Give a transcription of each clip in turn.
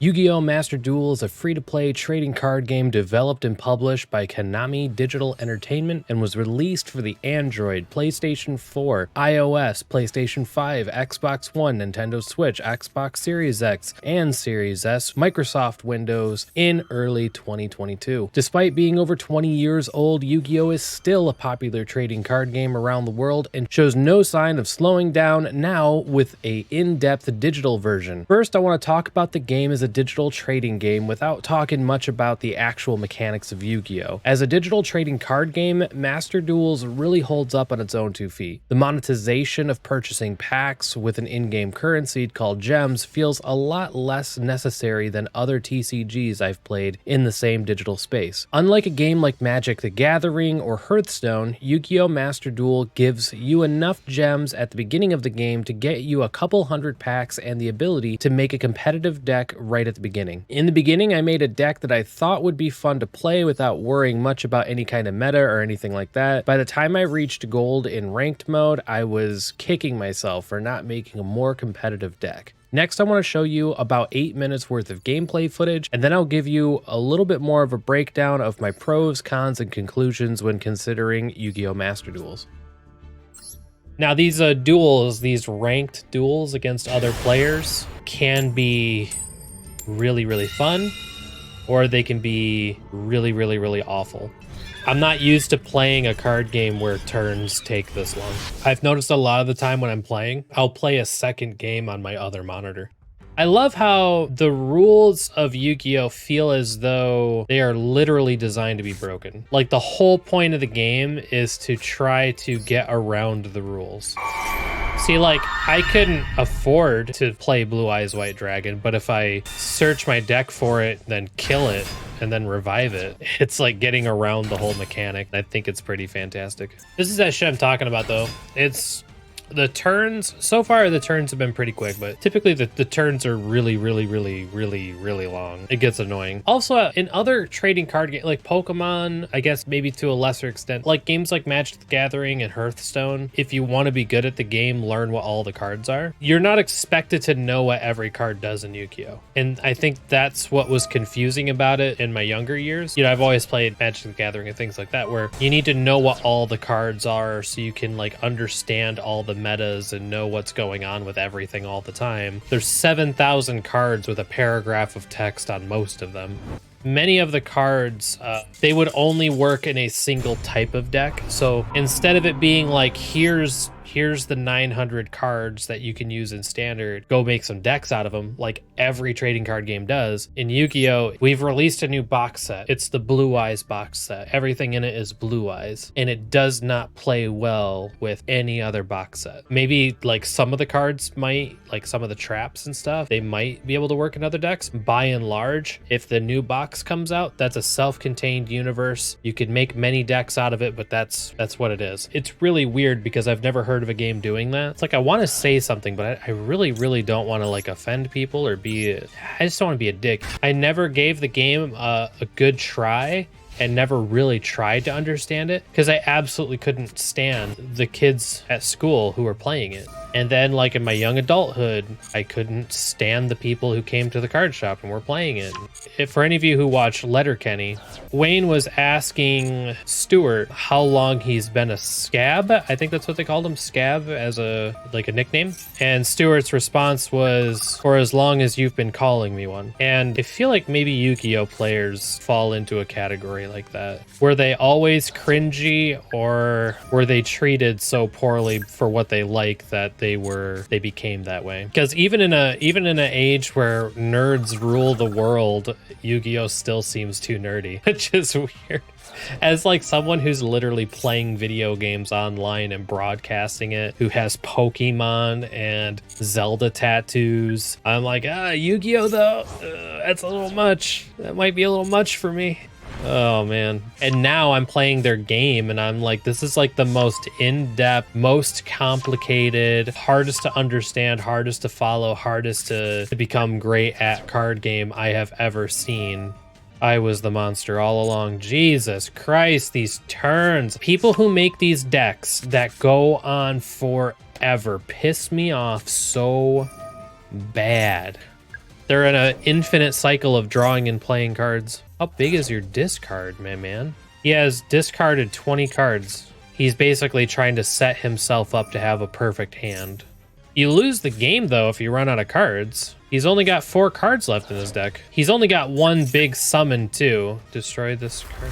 Yu-Gi-Oh! Master Duel is a free-to-play trading card game developed and published by Konami Digital Entertainment and was released for the Android, PlayStation 4, iOS, PlayStation 5, Xbox One, Nintendo Switch, Xbox Series X, and Series S, Microsoft Windows in early 2022. Despite being over 20 years old, Yu-Gi-Oh! Is still a popular trading card game around the world and shows no sign of slowing down now with a in-depth digital version. First, I want to talk about the game as a digital trading game without talking much about the actual mechanics of Yu-Gi-Oh! As a digital trading card game, Master Duels really holds up on its own 2 feet. The monetization of purchasing packs with an in-game currency called gems feels a lot less necessary than other TCGs I've played in the same digital space. Unlike a game like Magic the Gathering or Hearthstone, Yu-Gi-Oh! Master Duel gives you enough gems at the beginning of the game to get you a couple hundred packs and the ability to make a competitive deck right at the beginning. In the beginning, I made a deck that I thought would be fun to play without worrying much about any kind of meta or anything like that. By the time I reached gold in ranked mode, I was kicking myself for not making a more competitive deck. Next, I want to show you about 8 minutes worth of gameplay footage, and then I'll give you a little bit more of a breakdown of my pros, cons, and conclusions when considering Yu-Gi-Oh! Master Duels. Now, these duels, these ranked duels against other players can be really fun, or they can be really awful. I'm not used to playing a card game where turns take this long. I've noticed a lot of the time when I'm playing, I'll play a second game on my other monitor. I love how the rules of Yu-Gi-Oh! Feel as though they are literally designed to be broken. Like, the whole point of the game is to try to get around the rules. See, like, I couldn't afford to play Blue Eyes White Dragon, but if I search my deck for it, then kill it, and then revive it, it's like getting around the whole mechanic. I think it's pretty fantastic. This is that shit I'm talking about, though. It's the turns. So far, the turns have been pretty quick, but typically the turns are really long. It gets annoying. Also, in other trading card games, like Pokemon, I guess maybe to a lesser extent, like games like Magic the Gathering and Hearthstone, if you want to be good at the game, learn what all the cards are. You're not expected to know what every card does in Yu-Gi-Oh! And I think that's what was confusing about it in my younger years. You know, I've always played Magic the Gathering and things like that, where you need to know what all the cards are so you can like understand all the metas and know what's going on with everything all the time. There's 7,000 cards with a paragraph of text on most of them. Many of the cards, they would only work in a single type of deck. So instead of it being like, here's the 900 cards that you can use in standard, go make some decks out of them, like every trading card game does. In Yu-Gi-Oh! We've released a new box set. It's the Blue Eyes box set. Everything in it is Blue Eyes, and it does not play well with any other box set. Maybe like some of the cards might, like some of the traps and stuff, they might be able to work in other decks. By and large, if the new box comes out, that's a self-contained universe. You could make many decks out of it, but that's what it is. It's really weird because I've never heard of a game doing that. It's like, I want to say something, but I really don't want to like offend people or I just don't want to be a dick. I never gave the game a good try and never really tried to understand it because I absolutely couldn't stand the kids at school who were playing it. And then like in my young adulthood, I couldn't stand the people who came to the card shop and were playing it. For any of you who watch Letterkenny, Wayne was asking Stuart how long he's been a scab. I think that's what they called him, scab, as a nickname. And Stuart's response was, for as long as you've been calling me one. And I feel like maybe Yu-Gi-Oh! Players fall into a category like that. Were they always cringy, or were they treated so poorly for what they like that they became that way? Because even in an age where nerds rule the world, Yu-Gi-Oh! Still seems too nerdy, which is weird. As like someone who's literally playing video games online and broadcasting it, who has Pokemon and Zelda tattoos, I'm like, Yu-Gi-Oh! Though, that's a little much. That might be a little much for me. Oh man. And now I'm playing their game and I'm like, this is like the most in-depth, most complicated, hardest to understand, hardest to follow, hardest to become great at card game I have ever seen. I was the monster all along. Jesus Christ, these turns. People who make these decks that go on forever piss me off so bad. They're in an infinite cycle of drawing and playing cards. How big is your discard, my man? He has discarded 20 cards. He's basically trying to set himself up to have a perfect hand. You lose the game, though, if you run out of cards. He's only got 4 cards left in his deck. He's only got 1 big summon, too. Destroy this card.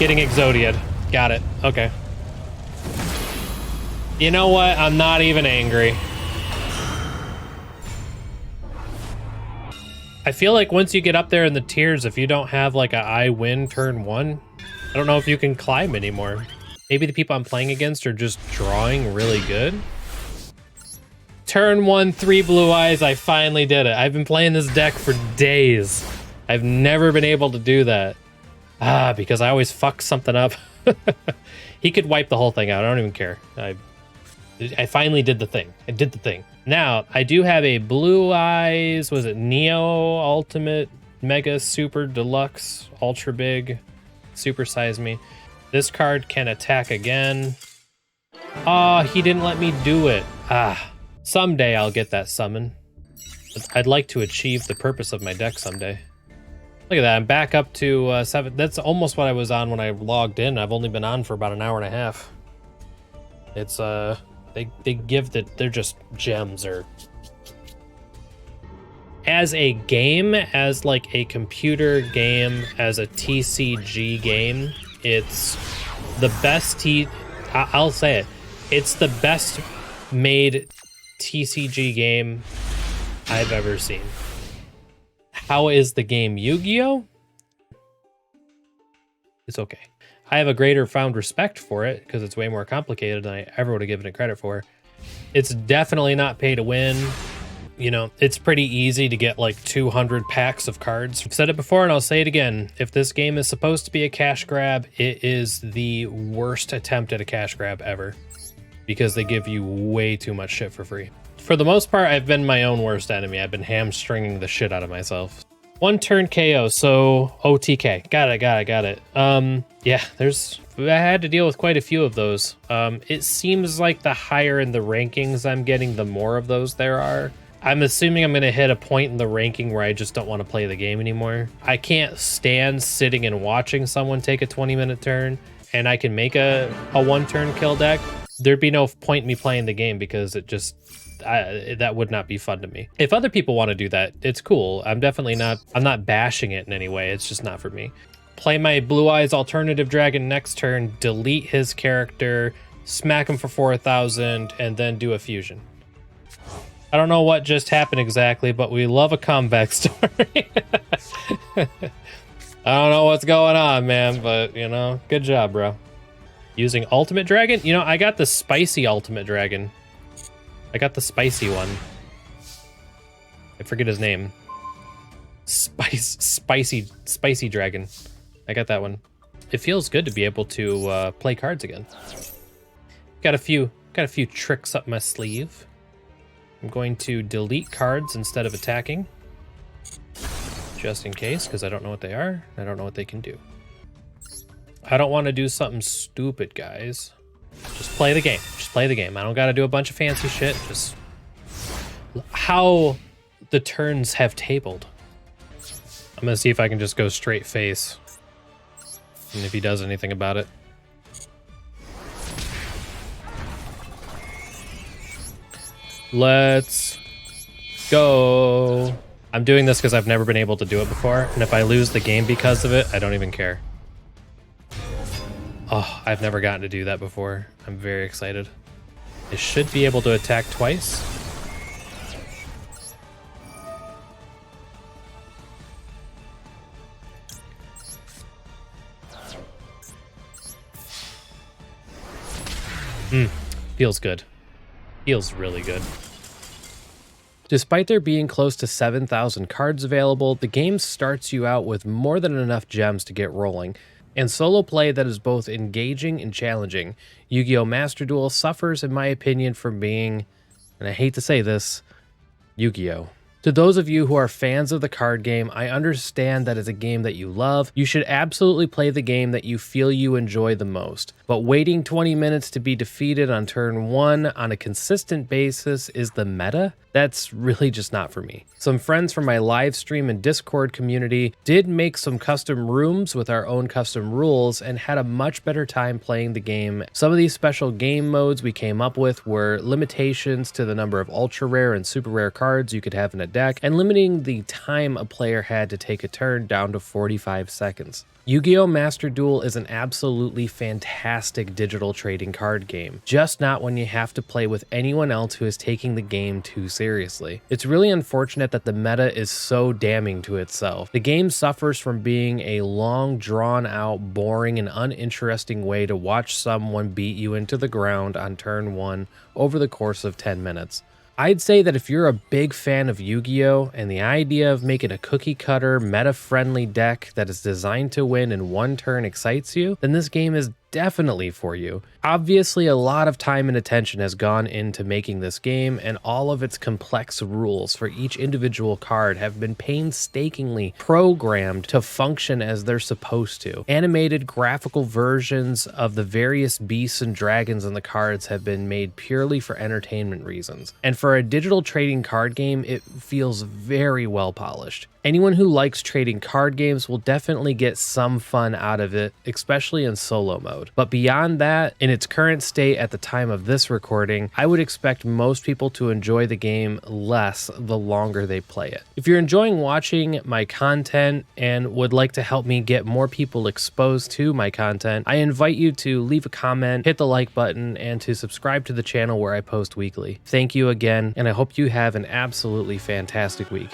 Getting Exodiad. Got it. Okay. You know what? I'm not even angry. I feel like once you get up there in the tiers, if you don't have like a I win turn 1, I don't know if you can climb anymore. Maybe the people I'm playing against are just drawing really good. Turn 1, 3 blue eyes. I finally did it. I've been playing this deck for days. I've never been able to do that. Because I always fuck something up. He could wipe the whole thing out. I don't even care. I finally did the thing. I did the thing. Now, I do have a Blue Eyes, was it Neo Ultimate Mega Super Deluxe Ultra Big Super Size Me. This card can attack again. Oh, he didn't let me do it. Someday I'll get that summon. I'd like to achieve the purpose of my deck someday. Look at that, I'm back up to 7. That's almost what I was on when I logged in. I've only been on for about an hour and a half. It's, they give that, they're just gems. Or as a game, as like a computer game, as a TCG game, it's the best I'll say it. It's the best made TCG game I've ever seen. How is the game Yu-Gi-Oh? It's okay. I have a greater found respect for it because it's way more complicated than I ever would have given it credit for. It's definitely not pay to win. You know, it's pretty easy to get like 200 packs of cards. I've said it before and I'll say it again. If this game is supposed to be a cash grab, it is the worst attempt at a cash grab ever because they give you way too much shit for free. For the most part, I've been my own worst enemy. I've been hamstringing the shit out of myself. 1 turn KO, so OTK. Got it. Yeah, I had to deal with quite a few of those. It seems like the higher in the rankings I'm getting, the more of those there are. I'm assuming I'm going to hit a point in the ranking where I just don't want to play the game anymore. I can't stand sitting and watching someone take a 20-minute turn, and I can make a 1-turn kill deck. There'd be no point in me playing the game because it just... that would not be fun to me. If other people want to do that, it's cool. I'm not bashing it in any way. It's just not for me. Play my Blue Eyes Alternative Dragon next turn, delete his character, smack him for 4,000, and then do a fusion. I don't know what just happened exactly, but we love a comeback story. I don't know what's going on, man, but, you know, good job, bro. Using Ultimate Dragon? You know, I got the spicy Ultimate Dragon. I got the spicy one. I forget his name. Spicy dragon. I got that one. It feels good to be able to play cards again. Got a few tricks up my sleeve. I'm going to delete cards instead of attacking. Just in case, because I don't know what they are. I don't know what they can do. I don't want to do something stupid, guys. Just play the game. Just play the game. I don't got to do a bunch of fancy shit. Just how the turns have tabled. I'm going to see if I can just go straight face. And if he does anything about it. Let's go. I'm doing this because I've never been able to do it before. And if I lose the game because of it, I don't even care. Oh, I've never gotten to do that before. I'm very excited. I should be able to attack twice. Feels good. Feels really good. Despite there being close to 7,000 cards available, the game starts you out with more than enough gems to get rolling, and solo play that is both engaging and challenging. Yu-Gi-Oh! Master Duel suffers, in my opinion, from being, and I hate to say this, Yu-Gi-Oh! To those of you who are fans of the card game, I understand that as a game that you love, you should absolutely play the game that you feel you enjoy the most. But waiting 20 minutes to be defeated on turn 1 on a consistent basis is the meta? That's really just not for me. Some friends from my live stream and Discord community did make some custom rooms with our own custom rules and had a much better time playing the game. Some of these special game modes we came up with were limitations to the number of ultra rare and super rare cards you could have in a deck, and limiting the time a player had to take a turn down to 45 seconds. Yu-Gi-Oh! Master Duel is an absolutely fantastic digital trading card game, just not when you have to play with anyone else who is taking the game too seriously. It's really unfortunate that the meta is so damning to itself. The game suffers from being a long, drawn-out, boring, and uninteresting way to watch someone beat you into the ground on turn 1 over the course of 10 minutes. I'd say that if you're a big fan of Yu-Gi-Oh! And the idea of making a cookie-cutter, meta-friendly deck that is designed to win in one turn excites you, then this game is definitely for you. Obviously, a lot of time and attention has gone into making this game, and all of its complex rules for each individual card have been painstakingly programmed to function as they're supposed to. Animated graphical versions of the various beasts and dragons in the cards have been made purely for entertainment reasons. And for a digital trading card game, it feels very well polished. Anyone who likes trading card games will definitely get some fun out of it, especially in solo mode. But beyond that, in its current state at the time of this recording, I would expect most people to enjoy the game less the longer they play it. If you're enjoying watching my content and would like to help me get more people exposed to my content, I invite you to leave a comment, hit the like button, and to subscribe to the channel where I post weekly. Thank you again, and I hope you have an absolutely fantastic week.